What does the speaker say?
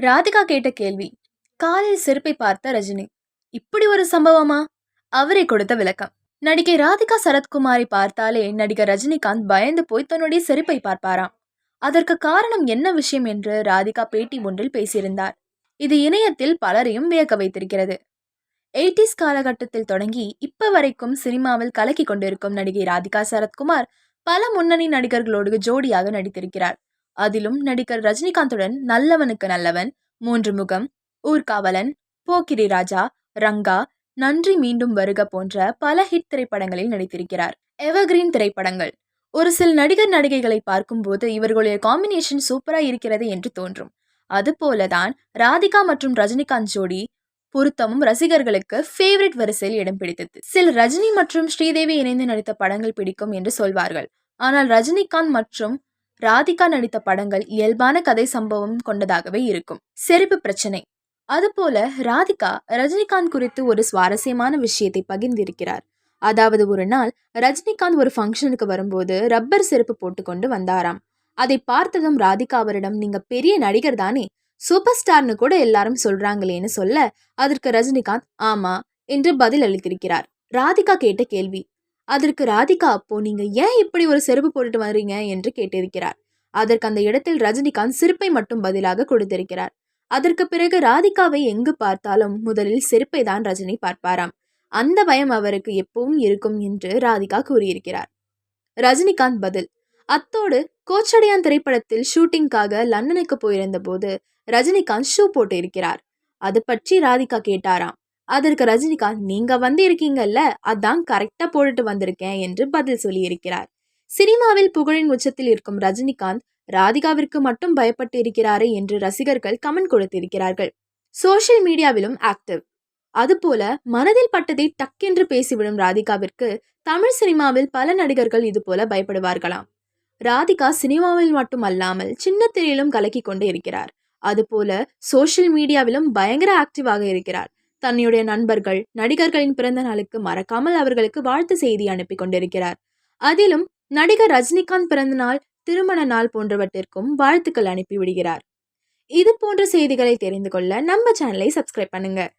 ராதிகா கேட்ட கேள்வி. காலில் செருப்பை பார்த்த ரஜினி. இப்படி ஒரு சம்பவமா? அவரே கொடுத்த விளக்கம். நடிகை ராதிகா சரத்குமாரை பார்த்தாலே நடிகர் ரஜினிகாந்த் பயந்து போய் தன்னுடைய செருப்பை பார்ப்பாராம். அதற்கு காரணம் என்ன விஷயம் என்று ராதிகா பேட்டி ஒன்றில் பேசியிருந்தார். இது இணையத்தில் பலரையும் வியக்க வைத்திருக்கிறது. 80s காலகட்டத்தில் தொடங்கி இப்ப வரைக்கும் சினிமாவில் கலக்கி கொண்டிருக்கும் நடிகை ராதிகா சரத்குமார் பல முன்னணி நடிகர்களோடு ஜோடியாக நடித்திருக்கிறார். அதிலும் நடிகர் ரஜினிகாந்துடன் நல்லவனுக்கு நல்லவன், மூன்று முகம், ஊர்காவலன், போக்கிரி ராஜா, ரங்கா, நன்றி மீண்டும் வருக போன்ற பல ஹிட் திரைப்படங்களில் நடித்திருக்கிறார். எவர்கிரீன் திரைப்படங்கள். ஒரு சில நடிகர் நடிகைகளை பார்க்கும்போது இவர்களுடைய காம்பினேஷன் சூப்பரா இருக்கிறது என்று தோன்றும். அதுபோலதான் ராதிகா மற்றும் ரஜினிகாந்த் ஜோடி பொருத்தமும் ரசிகர்களுக்கு ஃபேவரட் வரிசையில் இடம் பிடித்தது. சில ரஜினி மற்றும் ஸ்ரீதேவி இணைந்து நடித்த படங்கள் பிடிக்கும் என்று சொல்வார்கள். ஆனால் ரஜினிகாந்த் மற்றும் ராதிகா நடித்த படங்கள் இயல்பான கதை சம்பவம் கொண்டதாகவே இருக்கும். செருப்பு பிரச்சனை. அதுபோல ராதிகா ரஜினிகாந்த் குறித்து ஒரு சுவாரஸ்யமான விஷயத்தை பகிர்ந்திருக்கிறார். அதாவது, ஒரு நாள் ரஜினிகாந்த் ஒரு ஃபங்க்ஷனுக்கு வரும்போது ரப்பர் செருப்பு போட்டுக்கொண்டு வந்தாராம். அதை பார்த்ததும் ராதிகா அவரிடம், நீங்க பெரிய நடிகர் தானே, சூப்பர் ஸ்டார்னு கூட எல்லாரும் சொல்றாங்களேன்னு சொல்ல, அதற்கு ரஜினிகாந்த் ஆமா என்று பதில் அளித்திருக்கிறார். ராதிகா கேட்ட கேள்வி. அதற்கு ராதிகா, அப்போ நீங்க ஏன் இப்படி ஒரு செருப்பு போட்டுட்டு வர்றீங்க என்று கேட்டிருக்கிறார். அதற்கு அந்த இடத்தில் ரஜினிகாந்த் செருப்பை மட்டும் பதிலாக கொடுத்திருக்கிறார். அதற்கு பிறகு ராதிகாவை எங்கு பார்த்தாலும் முதலில் செருப்பை தான் ரஜினி பார்ப்பாராம். அந்த பயம் அவருக்கு எப்பவும் இருக்கும் என்று ராதிகா கூறியிருக்கிறார். ரஜினிகாந்த் பதில். அத்தோடு கோச்சடையான் திரைப்படத்தில் ஷூட்டிங்காக லண்டனுக்கு போயிருந்த போது ரஜினிகாந்த் ஷூ போட்டு இருக்கிறார். அது பற்றி ராதிகா கேட்டாராம். அதற்கு ரஜினிகாந்த், நீங்க வந்து இருக்கீங்கல்ல, அதான் கரெக்டா போட்டுட்டு வந்திருக்கேன் என்று பதில் சொல்லியிருக்கிறார். சினிமாவில் புகழின் உச்சத்தில் இருக்கும் ரஜினிகாந்த் ராதிகாவிற்கு மட்டும் பயப்பட்டு இருக்கிறாரே என்று ரசிகர்கள் கமெண்ட் கொடுத்திருக்கிறார்கள். சோஷியல் மீடியாவிலும் ஆக்டிவ். அதுபோல மனதில் பட்டதை டக்கென்று பேசிவிடும் ராதிகாவிற்கு தமிழ் சினிமாவில் பல நடிகர்கள் இதுபோல பயப்படுவார்களாம். ராதிகா சினிமாவில் மட்டும் அல்லாமல் சின்ன திரையிலும் கலக்கி கொண்டு இருக்கிறார். அதுபோல சோஷியல் மீடியாவிலும் பயங்கர ஆக்டிவாக இருக்கிறார். தன்னுடைய நண்பர்கள், நடிகர்களின் பிறந்த நாளுக்கு மறக்காமல் அவர்களுக்கு வாழ்த்து செய்தி அனுப்பி கொண்டிருக்கிறார். அதிலும் நடிகர் ரஜினிகாந்த் பிறந்த நாள், திருமண நாள் போன்றவற்றிற்கும் வாழ்த்துக்கள் அனுப்பி விடுகிறார். இது போன்ற செய்திகளை தெரிந்து கொள்ள நம்ம சேனலை சப்ஸ்கிரைப் பண்ணுங்க.